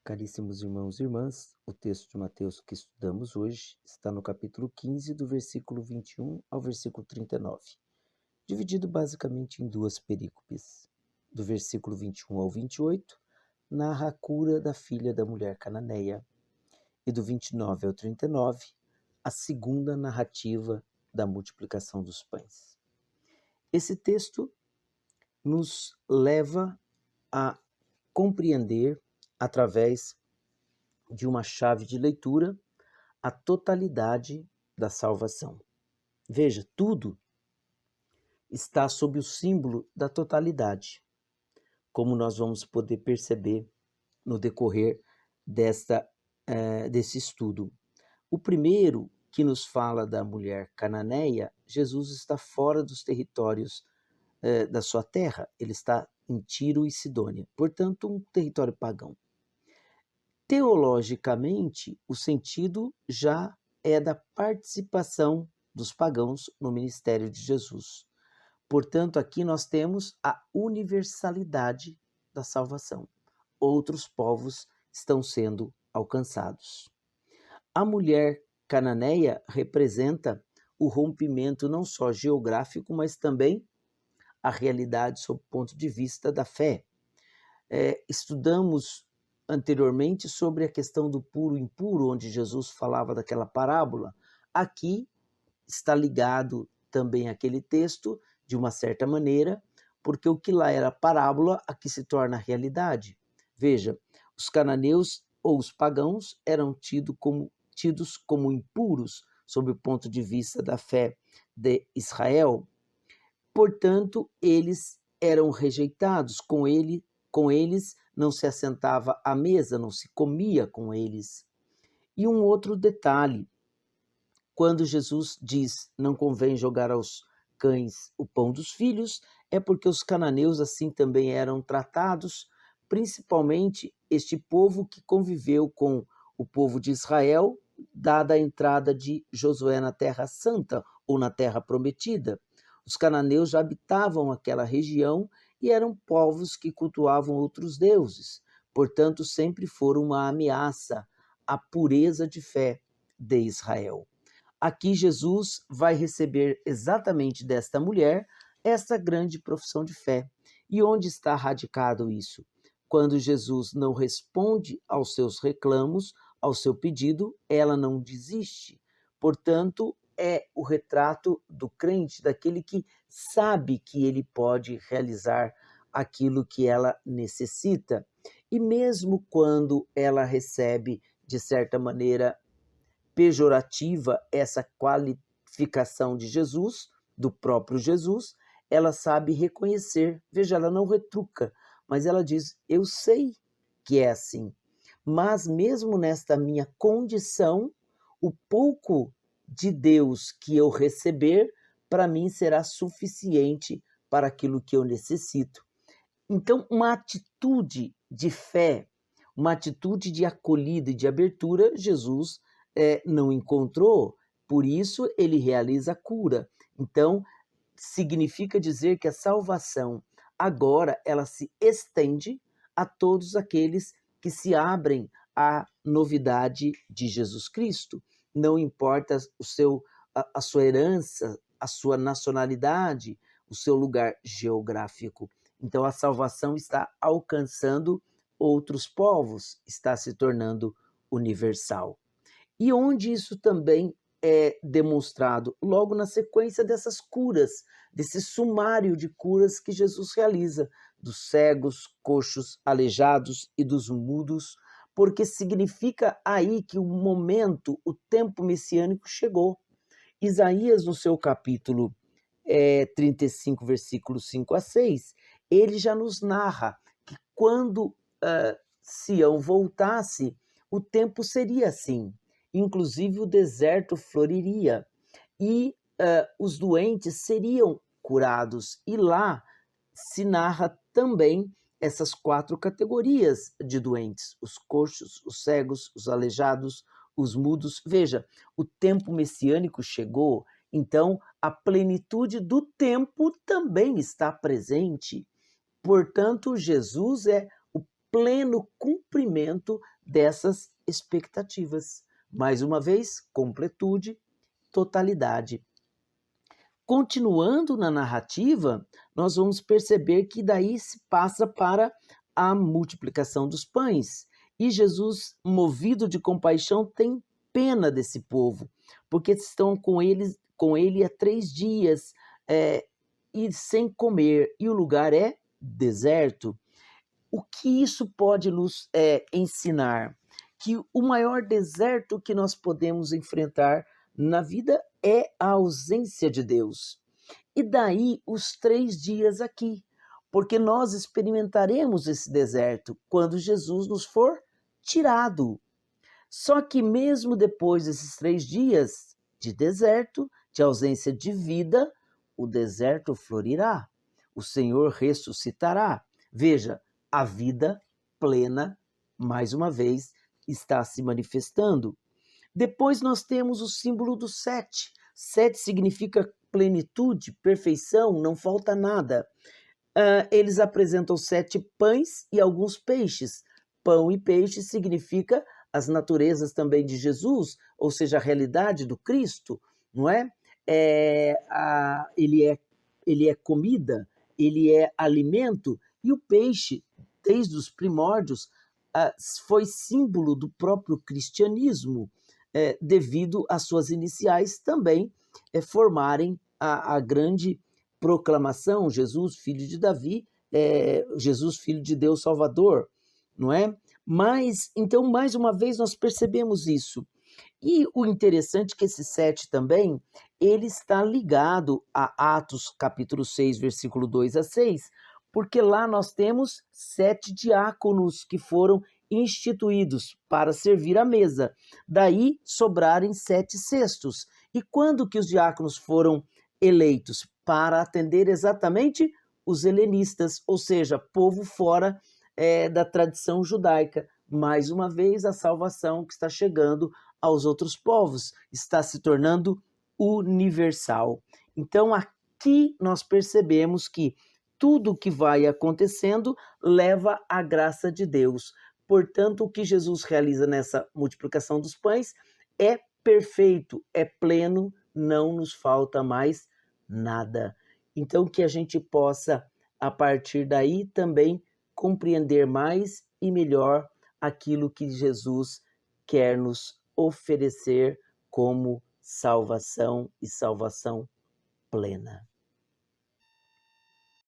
Caríssimos irmãos e irmãs, o texto de Mateus que estudamos hoje está no capítulo 15, do versículo 21 ao versículo 39, dividido basicamente em duas perícopes. Do versículo 21 ao 28, narra a cura da filha da mulher cananeia, e do 29 ao 39, a segunda narrativa da multiplicação dos pães. Esse texto nos leva a compreender, através de uma chave de leitura, a totalidade da salvação. Veja, tudo está sob o símbolo da totalidade, como nós vamos poder perceber no decorrer desse estudo. O primeiro, que nos fala da mulher cananeia, Jesus está fora dos territórios da sua terra, ele está em Tiro e Sidônia, portanto um território pagão. Teologicamente, o sentido já é da participação dos pagãos no ministério de Jesus. Portanto, aqui nós temos a universalidade da salvação. Outros povos estão sendo alcançados. A mulher cananeia representa o rompimento não só geográfico, mas também a realidade sob o ponto de vista da fé. Estudamos anteriormente sobre a questão do puro e impuro, onde Jesus falava daquela parábola. Aqui está ligado também aquele texto, de uma certa maneira, porque o que lá era parábola, aqui se torna realidade. Veja, os cananeus ou os pagãos eram tidos como impuros, sob o ponto de vista da fé de Israel. Portanto, eles eram rejeitados, com eles não se assentava à mesa, não se comia com eles. E um outro detalhe, quando Jesus diz, não convém jogar aos cães o pão dos filhos, é porque os cananeus assim também eram tratados, principalmente este povo que conviveu com o povo de Israel, dada a entrada de Josué na Terra Santa ou na Terra Prometida. Os cananeus já habitavam aquela região e eram povos que cultuavam outros deuses. Portanto, sempre foram uma ameaça à pureza de fé de Israel. Aqui Jesus vai receber exatamente desta mulher esta grande profissão de fé. E onde está radicado isso? Quando Jesus não responde aos seus reclamos, ao seu pedido, ela não desiste. Portanto, é o retrato do crente, daquele que sabe que ele pode realizar aquilo que ela necessita. E mesmo quando ela recebe, de certa maneira, pejorativa essa qualificação de Jesus, do próprio Jesus, ela sabe reconhecer. Veja, ela não retruca, mas ela diz, eu sei que é assim, mas mesmo nesta minha condição, o pouco de Deus que eu receber, para mim será suficiente para aquilo que eu necessito. Então, uma atitude de fé, uma atitude de acolhida e de abertura, Jesus não encontrou, por isso ele realiza a cura. Então, significa dizer que a salvação agora ela se estende a todos aqueles que se abrem à novidade de Jesus Cristo. Não importa a sua herança, a sua nacionalidade, o seu lugar geográfico. Então a salvação está alcançando outros povos, está se tornando universal. E onde isso também é demonstrado? Logo na sequência dessas curas, desse sumário de curas que Jesus realiza, dos cegos, coxos, aleijados e dos mudos, porque significa aí que o momento, o tempo messiânico chegou. Isaías, no seu capítulo 35, versículos 5 a 6, ele já nos narra que quando Sião voltasse, o tempo seria assim. Inclusive o deserto floriria e os doentes seriam curados. E lá se narra também essas 4 categorias de doentes: os coxos, os cegos, os aleijados, os mudos. Veja, o tempo messiânico chegou, então a plenitude do tempo também está presente. Portanto, Jesus é o pleno cumprimento dessas expectativas. Mais uma vez, completude, totalidade. Continuando na narrativa, nós vamos perceber que daí se passa para a multiplicação dos pães. E Jesus, movido de compaixão, tem pena desse povo, porque estão com ele há 3 dias e sem comer, e o lugar é deserto. O que isso pode nos ensinar? Que o maior deserto que nós podemos enfrentar na vida é a ausência de Deus. E daí os 3 dias aqui, porque nós experimentaremos esse deserto quando Jesus nos for tirado. Só que mesmo depois desses 3 dias de deserto, de ausência de vida, o deserto florirá, o Senhor ressuscitará. Veja, a vida plena, mais uma vez, está se manifestando. Depois nós temos o símbolo do 7. 7 significa plenitude, perfeição, não falta nada. Eles apresentam 7 pães e alguns peixes. Pão e peixe significa as naturezas também de Jesus, ou seja, a realidade do Cristo, não é? Ele é comida, ele é alimento, e o peixe, desde os primórdios, foi símbolo do próprio cristianismo, devido às suas iniciais também formarem a grande proclamação: Jesus, filho de Davi, Jesus, filho de Deus Salvador, não é? Mas, então, mais uma vez, nós percebemos isso. E o interessante é que esse 7 também, ele está ligado a Atos capítulo 6, versículo 2 a 6, porque lá nós temos 7 diáconos que foram instituídos para servir à mesa. Daí sobrarem 7 cestos. E quando que os diáconos foram eleitos? Para atender exatamente os helenistas, ou seja, povo fora da tradição judaica. Mais uma vez, a salvação que está chegando aos outros povos está se tornando universal. Então, aqui nós percebemos que tudo o que vai acontecendo leva à graça de Deus. Portanto, o que Jesus realiza nessa multiplicação dos pães é perfeito, é pleno, não nos falta mais nada. Então, que a gente possa, a partir daí, também compreender mais e melhor aquilo que Jesus quer nos oferecer como salvação e salvação plena.